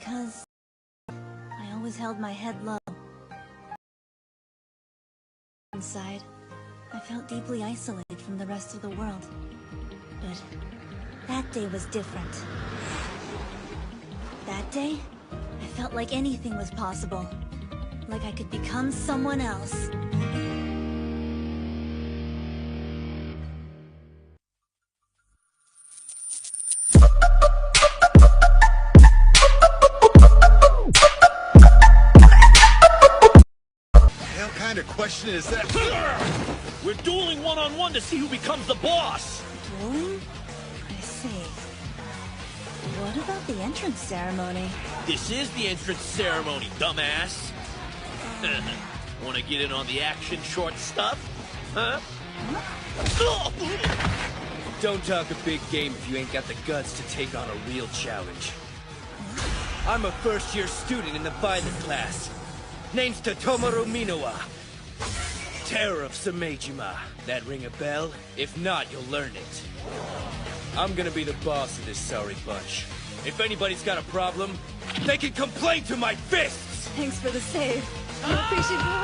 because I always held my head low. Inside, I felt deeply isolated from the rest of the world. But that day was different. That day, I felt like anything was possible. Like I could become someone else. What kind of question is that? We're dueling one-on-one to see who becomes the boss! Dueling? I see. What about the entrance ceremony? This is the entrance ceremony, dumbass! Wanna get in on the action short stuff? Huh? Don't talk a big game if you ain't got the guts to take on a real challenge. I'm a first-year student in the violent class. Name's Totomaru Minowa. Terror of Samejima. That ring a bell? If not, you'll learn it. I'm gonna be the boss of this sorry bunch. If anybody's got a problem, they can complain to my fists! Thanks for the save. I appreciate it.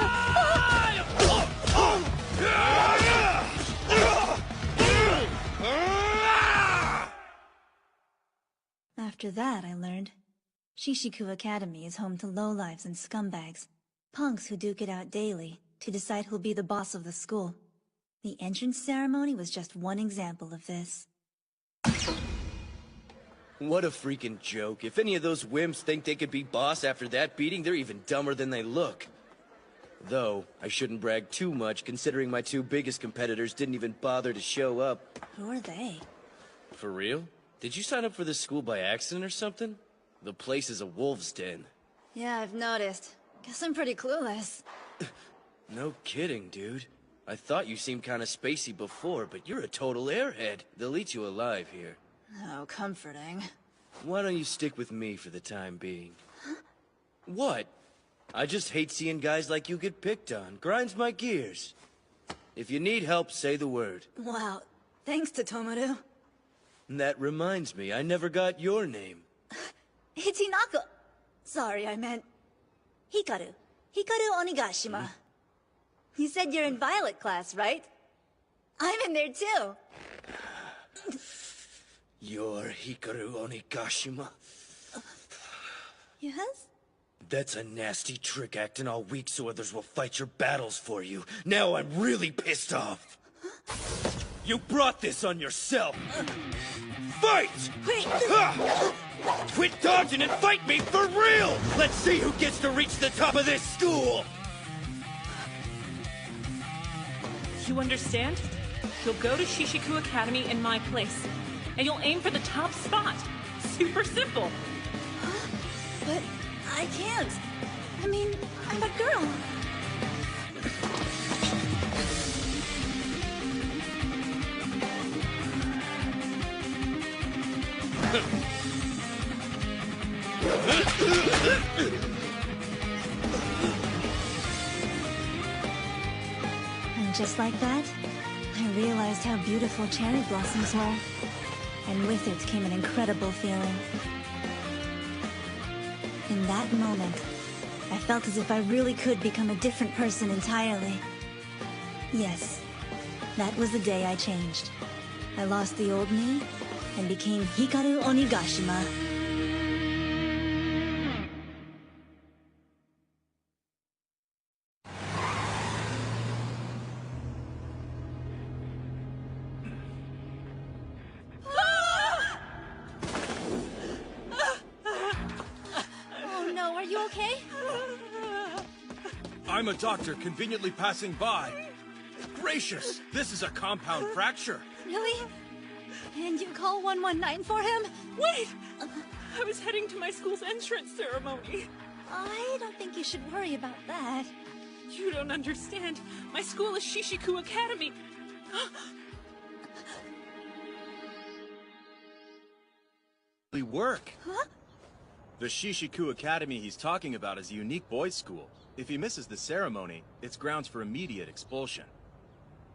After that, I learned Shishiku Academy is home to lowlifes and scumbags, punks who duke it out daily to decide who'll be the boss of the school. The entrance ceremony was just one example of this. What a freaking joke. If any of those wimps think they could be boss after that beating, they're even dumber than they look. Though, I shouldn't brag too much considering my two biggest competitors didn't even bother to show up. Who are they? For real? Did you sign up for this school by accident or something? The place is a wolf's den. Yeah, I've noticed. Guess I'm pretty clueless. No kidding, dude. I thought you seemed kinda spacey before, but you're a total airhead. They'll eat you alive here. Oh, comforting. Why don't you stick with me for the time being? What? I just hate seeing guys like you get picked on. Grinds my gears. If you need help, say the word. Wow, thanks to Tomoru. That reminds me, I never got your name. It's Hinako. Sorry, I meant Hikaru. Hikaru Onigashima. You said you're in Violet class, right? I'm in there too. You're Hikaru Onigashima? Yes? That's a nasty trick acting all weak so others will fight your battles for you. Now I'm really pissed off. You brought this on yourself. Fight! Wait! Quit dodging and fight me for real! Let's see who gets to reach the top of this school! You understand? You'll go to Shishiku Academy in my place, and you'll aim for the top spot. Super simple. But I can't. I mean, I'm a girl. And just like that, I realized how beautiful cherry blossoms were. And with it came an incredible feeling. In that moment, I felt as if I really could become a different person entirely. Yes, that was the day I changed. I lost the old me and became Hikaru Onigashima. Oh no, are you okay? I'm a doctor conveniently passing by. Gracious, this is a compound fracture. Really? And you call 119 for him? Wait! I was heading to my school's entrance ceremony. I don't think you should worry about that. You don't understand. My school is Shishiku Academy. Work. Huh? The Shishiku Academy he's talking about is a unique boys' school. If he misses the ceremony, it's grounds for immediate expulsion.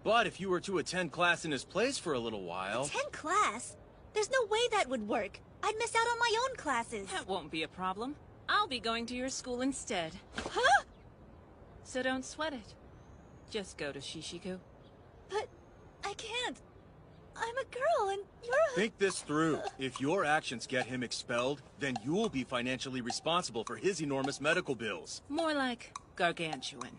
But if you were to attend class in his place for a little while... Attend class? There's no way that would work. I'd miss out on my own classes. That won't be a problem. I'll be going to your school instead. Huh? So don't sweat it. Just go to Shishiku. But I can't. I'm a girl and you're a... Think this through. If your actions get him expelled, then you'll be financially responsible for his enormous medical bills. More like gargantuan.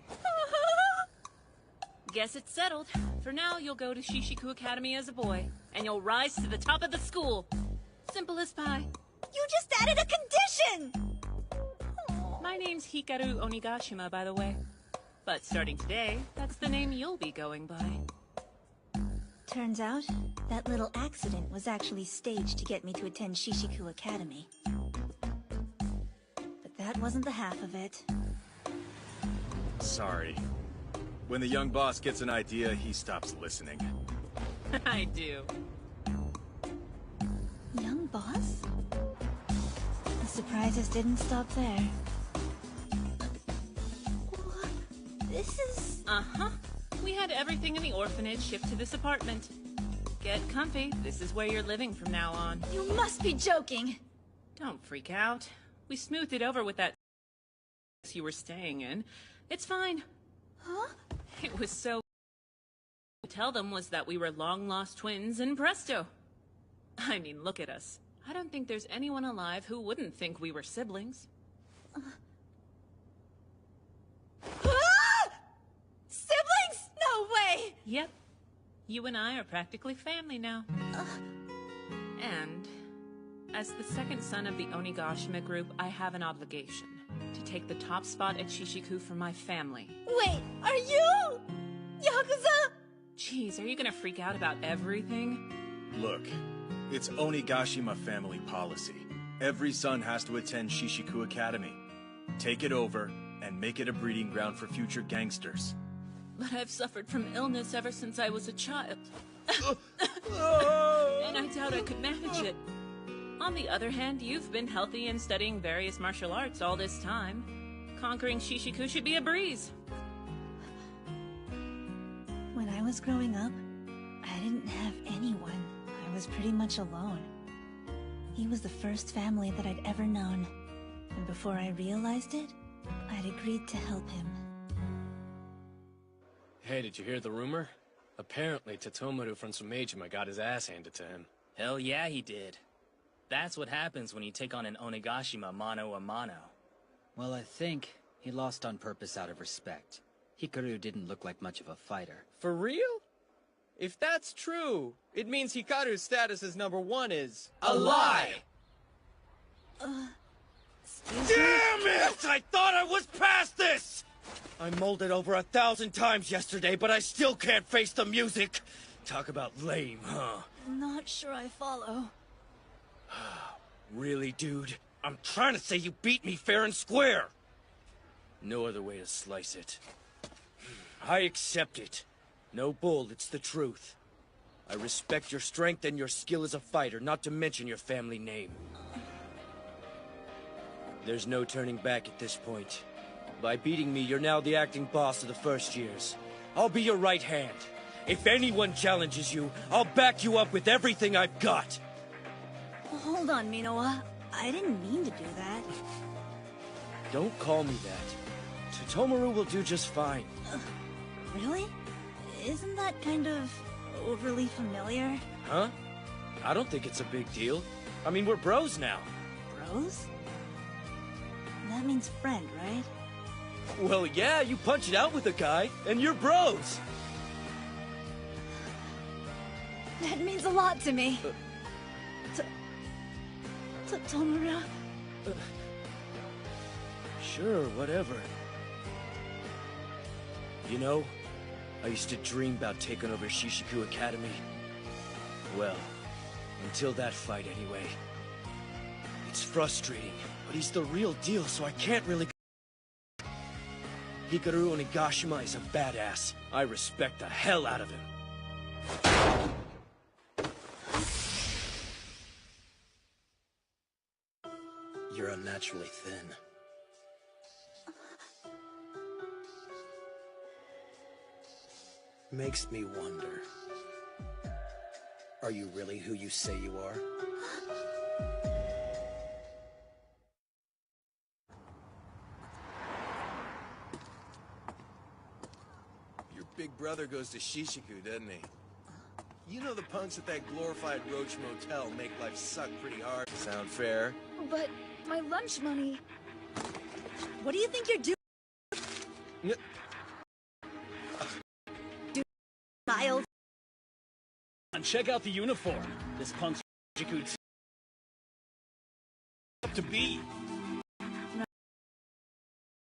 Guess it's settled. For now, you'll go to Shishiku Academy as a boy, and you'll rise to the top of the school. Simple as pie. You just added a condition! My name's Hikaru Onigashima, by the way. But starting today, that's the name you'll be going by. Turns out, that little accident was actually staged to get me to attend Shishiku Academy. But that wasn't the half of it. Sorry. When the young boss gets an idea, he stops listening. I do. Young boss? The surprises didn't stop there. What? This is... Uh-huh. We had everything in the orphanage shipped to this apartment. Get comfy. This is where you're living from now on. You must be joking! Don't freak out. We smoothed it over with that you were staying in. It's fine. Huh? It was so... To tell them was that we were long-lost twins, and presto. I mean, look at us. I don't think there's anyone alive who wouldn't think we were siblings. Siblings? No way! Yep. You and I are practically family now. And, as the second son of the Onigashima group, I have an obligation to take the top spot at Shishiku for my family. Wait, are you... Yakuza? Jeez, are you gonna freak out about everything? Look, it's Onigashima family policy. Every son has to attend Shishiku Academy. Take it over, and make it a breeding ground for future gangsters. But I've suffered from illness ever since I was a child. And I doubt I could manage it. On the other hand, you've been healthy and studying various martial arts all this time. Conquering Shishiku should be a breeze. When I was growing up, I didn't have anyone. I was pretty much alone. He was the first family that I'd ever known. And before I realized it, I'd agreed to help him. Hey, did you hear the rumor? Apparently, Totomaru from Sumejima got his ass handed to him. Hell yeah, he did. That's what happens when you take on an Onigashima mano a mano. Well, I think he lost on purpose out of respect. Hikaru didn't look like much of a fighter. For real? If that's true, it means Hikaru's status as #1 is... A lie! Damn it! I thought I was past this! I mulled it over 1,000 times yesterday, but I still can't face the music. Talk about lame, huh? Not sure I follow. Really, dude? I'm trying to say you beat me fair and square. No other way to slice it. I accept it. No bull, it's the truth. I respect your strength and your skill as a fighter, not to mention your family name. There's no turning back at this point. By beating me, you're now the acting boss of the first years. I'll be your right hand. If anyone challenges you, I'll back you up with everything I've got. Hold on, Minowa. I didn't mean to do that. Don't call me that. Totomaru will do just fine. Really? Isn't that kind of overly familiar? Huh? I don't think it's a big deal. I mean, we're bros now. Bros? That means friend, right? Well, yeah, you punch it out with a guy, and you're bros. That means a lot to me. Totomaru? Sure, whatever. You know, I used to dream about taking over Shishiku Academy. Well, until that fight anyway. It's frustrating, but he's the real deal, so I can't really... Hikaru Onigashima is a badass. I respect the hell out of him. You're unnaturally thin. Makes me wonder. Are you really who you say you are? Your big brother goes to Shishiku, doesn't he? You know the punks at that glorified roach motel make life suck pretty hard. Sound fair? But my lunch money... What do you think you're doing? Miles. And check out the uniform. This punk's up to be.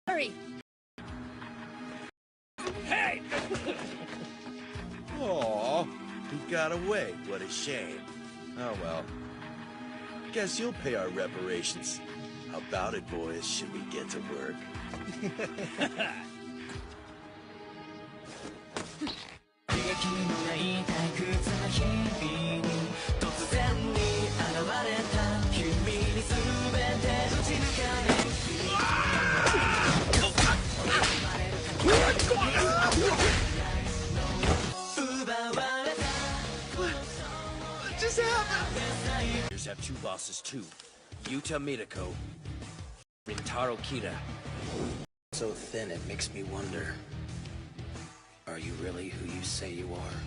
Hurry. Hey! Aw, he got away. What a shame. Oh well. Guess you'll pay our reparations. How about it, boys? Should we get to work? What just happened? Here's have two bosses too. Yuta Mitoko and Taro Kira. So thin it makes me wonder. Are you really who you say you are?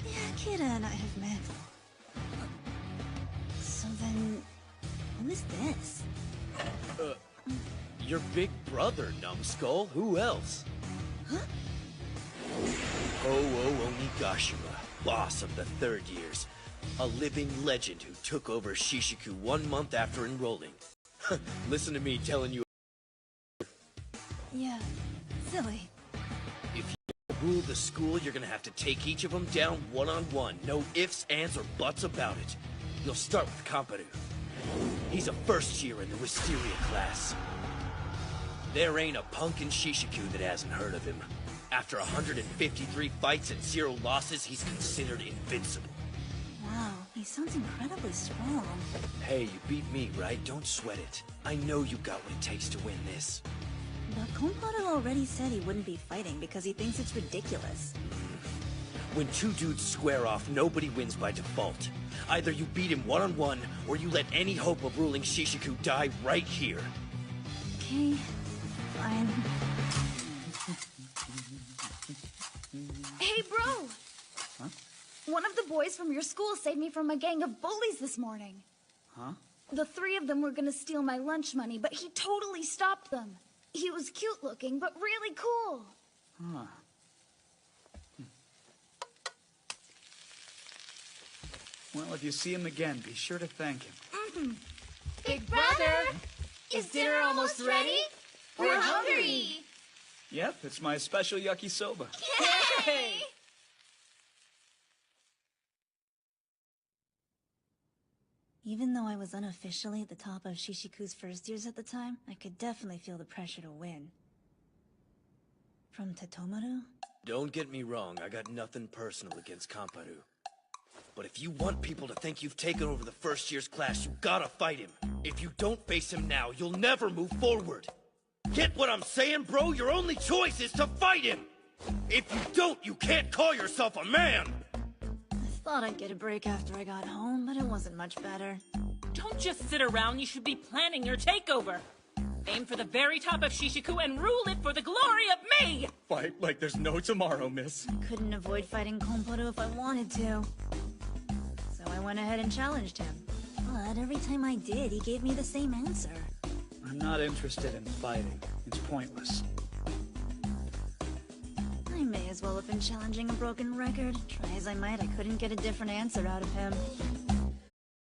Yeah, Kira and I have met. So then, who is this? Your big brother, numbskull. Who else? Huh? Onigashima, boss of the third years. A living legend who took over Shishiku 1 month after enrolling. Listen to me telling you. Yeah, silly. If you rule the school, you're gonna have to take each of them down one-on-one. No ifs, ands, or buts about it. You'll start with Kamparu. He's a first year in the Wisteria class. There ain't a punk in Shishiku that hasn't heard of him. After 153 fights and 0 losses, he's considered invincible. Wow, he sounds incredibly strong. Hey, you beat me, right? Don't sweat it. I know you got what it takes to win this. But Komparu already said he wouldn't be fighting because he thinks it's ridiculous. When two dudes square off, nobody wins by default. Either you beat him one-on-one, or you let any hope of ruling Shishiku die right here. Okay, fine. Hey, bro! Huh? One of the boys from your school saved me from a gang of bullies this morning. Huh? The 3 of them were gonna steal my lunch money, but he totally stopped them. He was cute looking, but really cool. Huh. Well, if you see him again, be sure to thank him. Mm-hmm. Big brother! Is dinner almost ready? We're hungry! Yep, it's my special yakisoba. Yay! Even though I was unofficially at the top of Shishiku's first years at the time, I could definitely feel the pressure to win. From Tatomaru? Don't get me wrong, I got nothing personal against Kamparu. But if you want people to think you've taken over the first year's class, you gotta fight him. If you don't face him now, you'll never move forward. Get what I'm saying, bro? Your only choice is to fight him! If you don't, you can't call yourself a man! I thought I'd get a break after I got home, but it wasn't much better. Don't just sit around, you should be planning your takeover. Aim for the very top of Shishiku and rule it for the glory of me! Fight like there's no tomorrow, miss. I couldn't avoid fighting Komparu if I wanted to. So I went ahead and challenged him. But every time I did, he gave me the same answer. I'm not interested in fighting. It's pointless. I may as well have been challenging a broken record. Try as I might, I couldn't get a different answer out of him.